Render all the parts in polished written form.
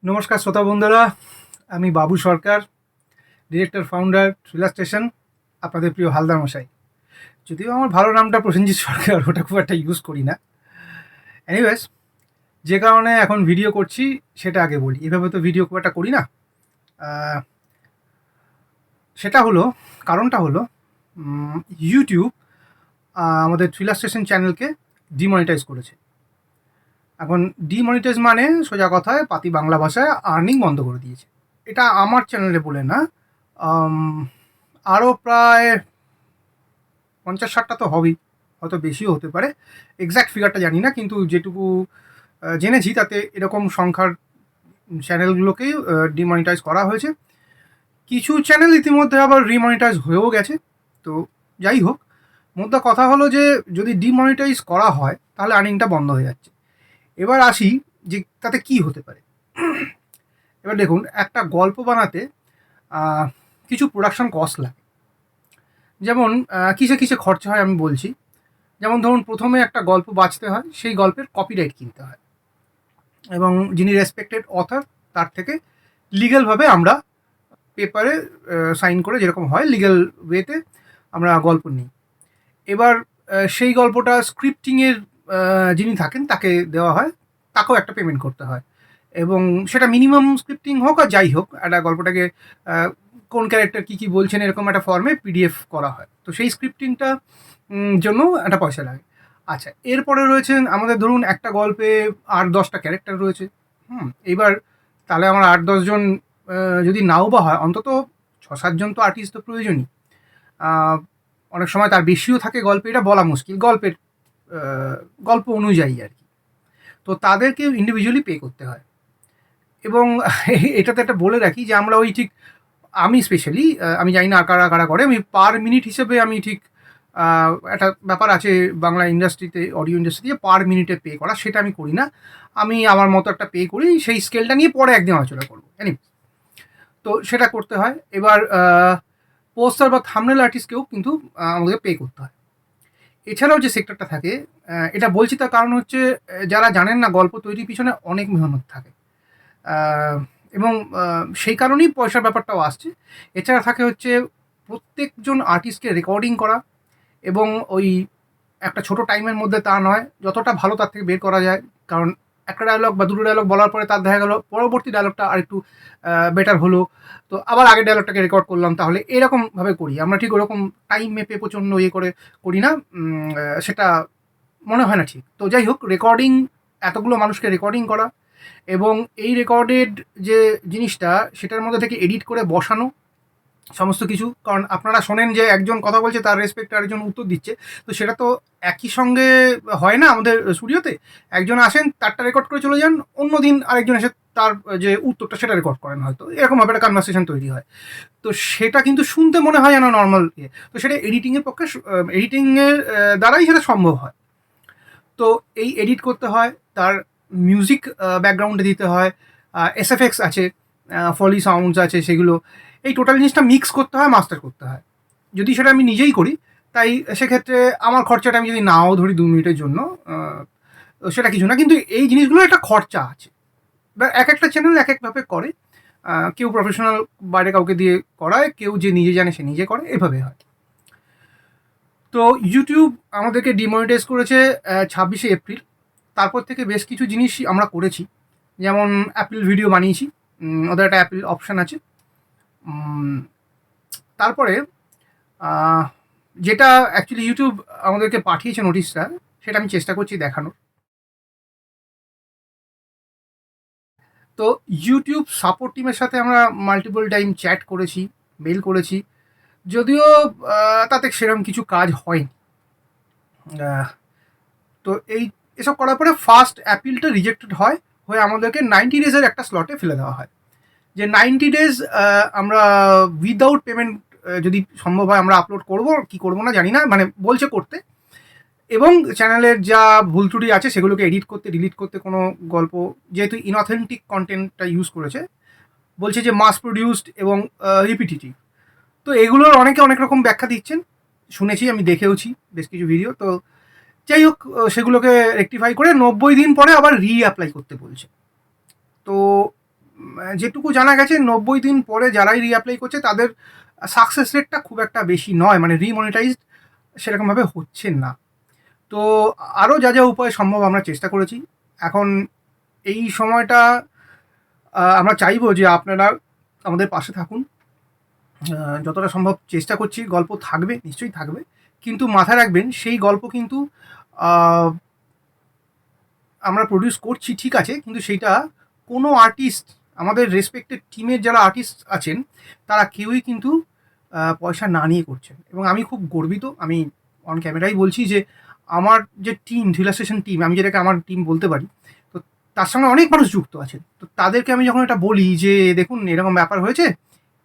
নমস্কার শ্রোতা বন্ধুরা, আমি বাবু সরকার, ডিরেক্টর ফাউন্ডার থ্রিলার স্টেশন, আপনাদের প্রিয় হালদার মশাই। যদিও আমার ভালো নামটা প্রসেনজিৎ সরকার, ওটা খুব একটা ইউজ করি না। এনিওয়েজ, যে কারণে এখন ভিডিও করছি সেটা আগে বলি। এভাবে তো ভিডিও খুব একটা করি না। আহ, সেটা হলো, কারণটা হলো ইউটিউব আমাদের থ্রিলার স্টেশন চ্যানেলকে ডিমনিটাইজ করেছে। এখন ডিমনিটাইজ মানে সোজা কথায় পাতি বাংলা ভাষায় আর্নিং বন্ধ করে দিয়েছে। এটা আমার চ্যানেলে বলে না, আরও প্রায় 50-60টা তো হবেই, হয়তো বেশিও হতে পারে। এক্স্যাক্ট ফিগারটা জানি না, কিন্তু যেটুকু জেনেছি তাতে এরকম সংখ্যার চ্যানেলগুলোকেই ডিমনিটাইজ করা হয়েছে। কিছু চ্যানেল ইতিমধ্যে আবার রিমনিটাইজ হয়েও গেছে। তো যাই হোক, মোদ্দা কথা হলো যে যদি ডিমনিটাইজ করা হয় তাহলে আর্নিংটা বন্ধ হয়ে যাচ্ছে। এবার আসি যে তাতে কি হতে পারে। এবার দেখুন, একটা গল্প বানাতে কিছু প্রোডাকশন কস্ট লাগে। যেমন কিসে কিসে খরচা হয় আমি বলছি। যেমন ধরুন, প্রথমে একটা গল্প বাঁচতে হয়, সেই গল্পের কপিরাইট কিনতে হয়, এবং যিনি রেসপেক্টেড অথর তার থেকে লিগ্যালভাবে আমরা পেপারে সাইন করে, যেরকম হয় লিগ্যাল ওয়েতে আমরা গল্প নিই। এবার সেই গল্পটা স্ক্রিপ্টিংয়ের যিনি থাকেন তাকে দেওয়া হয়, তাকেও একটা পেমেন্ট করতে হয়। এবং সেটা মিনিমাম স্ক্রিপ্টিং হোক আর যাই হোক, একটা গল্পটাকে কোন ক্যারেক্টার কী কী বলছেন এরকম একটা ফর্মে পিডিএফ করা হয়। তো সেই স্ক্রিপ্টিংটা জন্য একটা পয়সা লাগে। আচ্ছা, এরপরে রয়েছেন আমাদের, ধরুন একটা গল্পে 8-10টা ক্যারেক্টার রয়েছে। এইবার তাহলে আমার 8-10 জন যদি নাও বা হয়, অন্তত 6-7 জন তো আর্টিস্ট তো প্রয়োজনই। অনেক সময় তার বেশিও থাকে গল্পে, এটা বলা মুশকিল, গল্প অনুযায়ী আর কি। তো তাদেরকে ইন্ডিভিজুয়ালি পে করতে হয়। এবং এটাতে একটা বলে রাখি যে আমরা ওই ঠিক, আমি স্পেশালি, আমি জানি না আর কারা কারা করে, আমি পার মিনিট হিসেবে আমি ঠিক একটা ব্যাপার আছে বাংলা ইন্ডাস্ট্রিতে, অডিও ইন্ডাস্ট্রিতে, পার মিনিটে পে করা, সেটা আমি করি না। আমি আমার মতো একটা পে করি, সেই স্কেলটা নিয়ে পরে একদিন আলোচনা করবো। তো সেটা করতে হয়। এবার পোস্টার বা থাম্বনেল আর্টিস্টকেও কিন্তু আমাদের পে করতে হয়। এছাড়াও যে সেক্টরটা থাকে, এটা বলছি তার কারণ হচ্ছে, যারা জানেন না, গল্প তৈরির পিছনে অনেক মেহনত থাকে, এবং সেই কারণেই পয়সার ব্যাপারটাও আসছে। এছাড়া থাকে হচ্ছে প্রত্যেকজন আর্টিস্টকে রেকর্ডিং করা, এবং ওই একটা ছোট টাইমের মধ্যে তা নয়, যতটা ভালো তার থেকে বের করা যায়। কারণ একটা ডায়লগ বা দুটো ডায়লগ বলার পরে তার দেখা গেল পরবর্তী ডায়লগটা আরেকটু বেটার হলো, তো আবার আগের ডায়লগটাকে রেকর্ড করলাম। তাহলে এরকমভাবে করি আমরা, ঠিক ওরকম টাইম মেপে প্রচণ্ড ইয়ে করে করি না। সেটা মনে হয় না ঠিক। তো যাই হোক, রেকর্ডিং, এতগুলো মানুষকে রেকর্ডিং করা, এবং এই রেকর্ডেড যে জিনিসটা সেটার মধ্যে থেকে এডিট করে বসানো সমস্ত কিছু। কারণ আপনারা শোনেন যে একজন কথা বলছে, তার রেসপেক্টে আরেকজন উত্তর দিচ্ছে, তো সেটা তো একই সঙ্গে হয় না আমাদের স্টুডিওতে। একজন আসেন, তারটা রেকর্ড করে চলে যান, অন্য দিন আরেকজন এসে তার যে উত্তরটা সেটা রেকর্ড করেন, হয়তো এরকমভাবে একটা কনভারসেশন তৈরি হয়। তো সেটা কিন্তু শুনতে মনে হয় যেন নর্মাল ইয়ে, তো সেটা এডিটিংয়ের পক্ষে, এডিটিংয়ের দ্বারাই সেটা সম্ভব হয়। তো এই এডিট করতে হয়, তার মিউজিক ব্যাকগ্রাউন্ডে দিতে হয়, এসএফএক্স আছে, ফলি সাউন্ডস আছে, সেগুলো, এই টোটাল জিনিসটা মিক্স করতে হয়, মাস্টার করতে হয়। যদি সেটা আমি নিজেই করি, তাই সেক্ষেত্রে আমার খরচাটা আমি যদি নাও ধরি 2 মিনিটের জন্য, সেটা কিছু না। কিন্তু এই জিনিসগুলোর একটা খরচা আছে, বা এক একটা চ্যানেল এক একভাবে করে। কেউ প্রফেশনাল বাইরে কাউকে দিয়ে করায়, কেউ যে নিজে জানে সে নিজে করে, এভাবে হয়। তো ইউটিউব আমাদেরকে ডিমনিটাইজ করেছে 26শে এপ্রিল। তারপর থেকে বেশ কিছু জিনিস আমরা করেছি, যেমন অ্যাপেল ভিডিও বানিয়েছি, ওদের একটা অ্যাপেল অপশান আছে। তারপরে যেটা অ্যাকচুয়ালি ইউটিউব আমাদেরকে পাঠিয়েছে নোটিশটা, সেটা আমি চেষ্টা করছি দেখানোর। তো ইউটিউব সাপোর্ট টিমের সাথে আমরা মাল্টিপল টাইম চ্যাট করেছি, মেল করেছি, যদিও তাতে সেরকম কিছু কাজ হয়নি। তো এসব করার পরে ফার্স্ট অ্যাপিলটা রিজেক্টেড হয়ে আমাদেরকে 90 ডেজের একটা স্লটে ফেলে দেওয়া হয়, যে 90 ডেজ আমরা উইদাউট পেমেন্ট, যদি সম্ভব হয় আমরা আপলোড করব কি করব না জানি না, মানে বলছে করতে। এবং চ্যানেলের যা ভুল ত্রুটি আছে সেগুলোকে এডিট করতে, ডিলিট করতে, কোনো গল্প যেহেতু ইনঅথেন্টিক কন্টেন্টটা ইউজ করেছে, বলছে যে মাস প্রডিউসড এবং রিপিটিটিভ। তো এগুলোর অনেকে অনেক রকম ব্যাখ্যা দিচ্ছেন, শুনেছি, আমি দেখেওছি বেশ কিছু ভিডিও। তো যাই হোক, সেগুলোকে রেকটিফাই করে 90 দিন পরে আবার অ্যাপ্লাই করতে বলছে। তো যেটুকু জানা গেছে 90 দিন পরে যারাই রিঅ্যাপ্লাই করছে তাদের সাকসেস রেটটা খুব একটা বেশি নয়, মানে রিমনিটাইজড সেরকমভাবে হচ্ছে না। তো আরও যা যা উপায় সম্ভব আমরা চেষ্টা করেছি। এখন এই সময়টা আমরা চাইবো যে আপনারা আমাদের পাশে থাকুন। যতটা সম্ভব চেষ্টা করছি, গল্প থাকবে, নিশ্চয়ই থাকবে, কিন্তু মাথায় রাখবেন সেই গল্প কিন্তু আমরা প্রডিউস করছি ঠিক আছে, কিন্তু সেইটা কোনো আর্টিস্ট, আমাদের রেসপেক্টেড টিমের যারা আর্টিস্ট আছেন তারা কেউই কিন্তু পয়সা না নিয়ে করছেন। এবং আমি খুব গর্বিত, আমি অন ক্যামেরাই বলছি যে আমার যে টিম, রিল্যাক্সেশন টিম, আমি যেটাকে আমার টিম বলতে পারি, তো তার সঙ্গে অনেক মানুষ যুক্ত আছেন। তো তাদেরকে আমি যখন এটা বলি যে দেখুন এরকম ব্যাপার হয়েছে,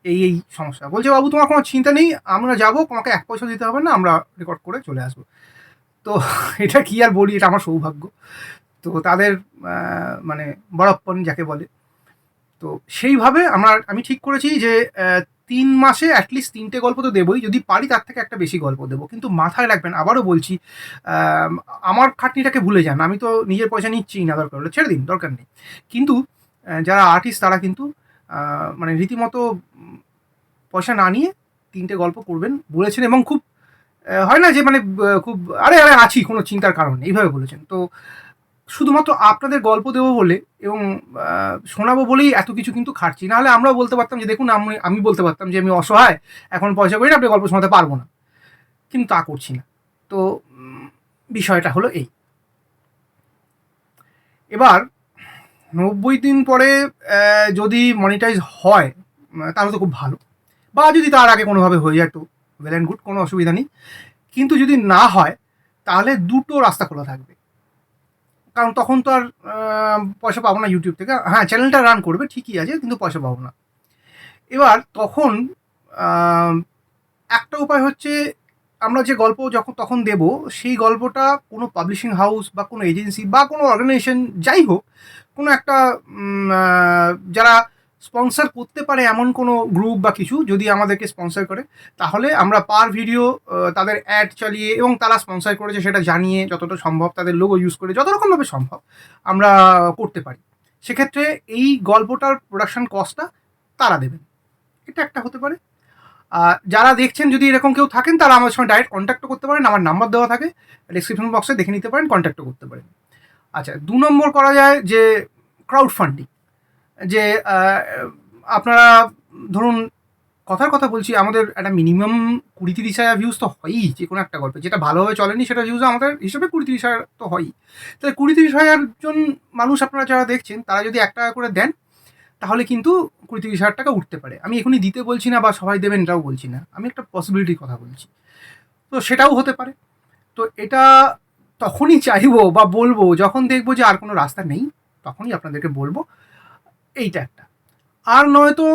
এই সমস্যা, বলছে বাবু তোমার কোনো চিন্তা নেই, আমরা যাবো, তোমাকে 1 পয়সা দিতে হবে না, আমরা রেকর্ড করে চলে আসবো। তো এটা কি আর বলি, এটা আমার সৌভাগ্য। তো তাদের মানে বড়প্পন যাকে বলে, তো সেইভাবে আমি ঠিক করেছি যে 3 মাসে অ্যাটলিস্ট 3টে গল্প তো দেবই, যদি পারি তার থেকে একটা বেশি গল্প দেবো। কিন্তু মাথায় রাখবেন, আবারও বলছি, আমার খাটনিটাকে ভুলে যান, আমি তো নিজের পয়সা নিচ্ছিই না, দরকার হলে ছেড়ে দিন, দরকার নেই। কিন্তু যারা আর্টিস্ট তারা কিন্তু মানে রীতিমতো পয়সা না নিয়ে 3টে গল্প করবেন বলেছেন, এবং খুব হয় না যে মানে খুব আরে আরে আছি, কোনো চিন্তার কারণ নেই, এইভাবে বলেছেন। তো শুধুমাত্র আপনাদের গল্প দেবো বলে এবং শোনাবো বলেই এত কিছু কিন্তু খাটছি, নাহলে আমরাও বলতে পারতাম যে দেখুন, আমি বলতে পারতাম যে আমি অসহায়, এখন পয়সা করি না, আপনি গল্প শোনাতে পারবো না, কিন্তু তা করছি না। তো বিষয়টা হলো এই। এবার 90 দিন পরে যদি মনিটাইজ হয় তাহলে তো খুব ভালো, বা যদি তার আগে কোনোভাবে হয়ে যায় তো ওয়েল অ্যান্ড গুড, কোনো অসুবিধা নেই। কিন্তু যদি না হয় তাহলে দুটো রাস্তা খোলা থাকবে, কারণ তখন তো আর পয়সা পাবো না ইউটিউব থেকে। হ্যাঁ, চ্যানেলটা রান করবে ঠিকই আছে, কিন্তু পয়সা পাবো না। এবার তখন একটা উপায় হচ্ছে, আমরা যে গল্প তখন দেব, সেই গল্পটা কোনো পাবলিশিং হাউস বা কোনো এজেন্সি বা কোনো অর্গানাইজেশন যাই হোক, কোনো একটা যারা স্পন্সর করতে পারে এমন কোনো গ্রুপ বা কিছু যদি আমাদেরকে স্পন্সর করে, তাহলে আমরা পার ভিডিও তাদের অ্যাড চালিয়ে এবং তারা স্পন্সর করেছে সেটা জানিয়ে যতটা সম্ভব, তাদের লোগো ইউজ করে যত রকমভাবে সম্ভব আমরা করতে পারি। সেক্ষেত্রে এই গল্পটার প্রোডাকশন কস্টটা তারা দেবেন, এটা একটা হতে পারে। যারা দেখছেন যদি এরকম কেউ থাকেন, তারা আমার সঙ্গে ডাইরেক্ট কন্ট্যাক্টও করতে পারেন, আমার নাম্বার দেওয়া থাকে ডেসক্রিপশন বক্সে, দেখে নিতে পারেন, কন্ট্যাক্টও করতে পারেন। আচ্ছা, 2 নম্বর করা যায় যে ক্রাউড ফান্ডিং, যে আপনারা ধরুন, কথার কথা বলছি, আমাদের একটা মিনিমাম 20-30 হাজার ভিউজ তো হয়ই যে কোনো একটা গল্পে, যেটা ভালোভাবে চলেনি সেটা ভিউজ আমাদের হিসেবে 20-30 হাজার তো হয়ই। তাহলে 20-30 হাজার জন মানুষ আপনারা যারা দেখছেন, তারা যদি 1 টাকা করে দেন, তাহলে কিন্তু 20-30 হাজার টাকা উঠতে পারে। আমি এখনই দিতে বলছি না বা সবাই দেবেন এটাও বলছি না, আমি একটা পসিবিলিটির কথা বলছি। তো সেটাও হতে পারে। তো এটা তখনই চাইবো বা বলবো যখন দেখবো যে আর কোনো রাস্তা নেই, তখনই আপনাদেরকে বলবো। এইটা একটা। আর নয়তো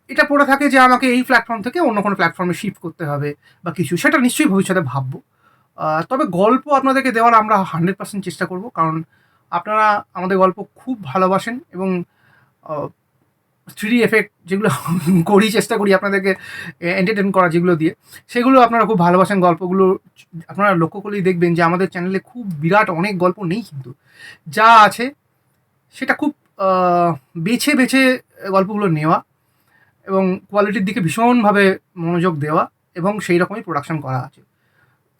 এটা পড়ে থাকে যে আমাকে এই প্ল্যাটফর্ম থেকে অন্য কোনো প্ল্যাটফর্মে শিফট করতে হবে বা কিছু, সেটা নিশ্চয়ই ভবিষ্যতে ভাববো। তবে গল্প আপনাদেরকে দেওয়ার আমরা 100% চেষ্টা করব, কারণ আপনারা আমাদের গল্প খুব ভালোবাসেন এবং 3D এফেক্ট যেগুলো করি, চেষ্টা করি আপনাদেরকে এন্টারটেন করা যেগুলো দিয়ে, সেগুলো আপনারা খুব ভালোবাসেন। গল্পগুলো আপনারা লক্ষ্য করলেই দেখবেন যে আমাদের চ্যানেলে খুব বিরাট অনেক গল্প নেই, কিন্তু যা আছে সেটা খুব বেছে বেছে গল্পগুলো নেওয়া এবং কোয়ালিটির দিকে ভীষণভাবে মনোযোগ দেওয়া, এবং সেই রকমই প্রোডাকশন করা আছে।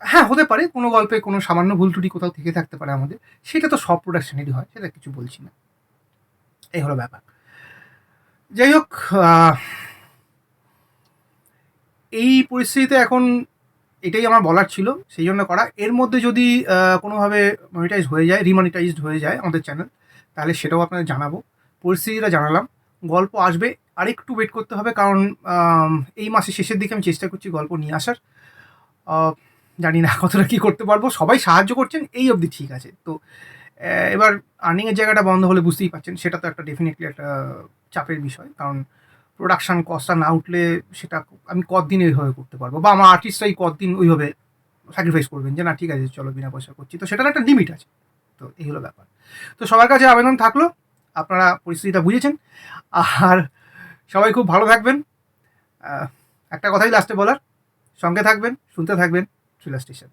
হ্যাঁ, হতে পারে কোনো গল্পে কোনো সামান্য ভুল ত্রুটি কোথাও থেকে থাকতে পারে আমাদের, সেটা তো সব প্রোডাকশনেরই হয়, সেটা কিছু বলছি না। এই হলো ব্যাপার। যাই হোক, এই পরিস্থিতিতে এখন এটাই আমার বলার ছিল, সেই জন্য করা। এর মধ্যে যদি কোনোভাবে মনিটাইজ হয়ে যায়, রিমনিটাইজড হয়ে যায় আমাদের চ্যানেল, তাহলে সেটাও আপনাদের জানাবো। পরিস্থিতিটা জানালাম, গল্প আসবে, আরেকটু ওয়েট করতে হবে, কারণ এই মাসের শেষের দিকে আমি চেষ্টা করছি গল্প নিয়ে আসার। জানি না কতটা কী করতে পারবো, সবাই সাহায্য করছেন এই অবধি ঠিক আছে। তো এবার আর্নিংয়ের জায়গাটা বন্ধ হলে বুঝতেই পারছেন, সেটা তো একটা ডেফিনেটলি একটা চাপের বিষয়, কারণ প্রোডাকশান কস্টটা না উঠলে সেটা আমি কতদিন ওইভাবে করতে পারবো, বা আমার আর্টিস্টরাই কতদিন ওইভাবে স্যাক্রিফাইস করবেন যে না ঠিক আছে চলো বিনা পয়সা করছি, তো সেটার একটা লিমিট আছে। তো এই হলো ব্যাপার। তো সবার কাছে আবেদন থাকলো, আপনারা পরিস্থিতিটা বুঝেছেন, আর সবাই খুব ভালো থাকবেন। একটা কথাই লাস্টে বলার, সঙ্গে থাকবেন, শুনতে থাকবেন থ্রিলার স্টেশন।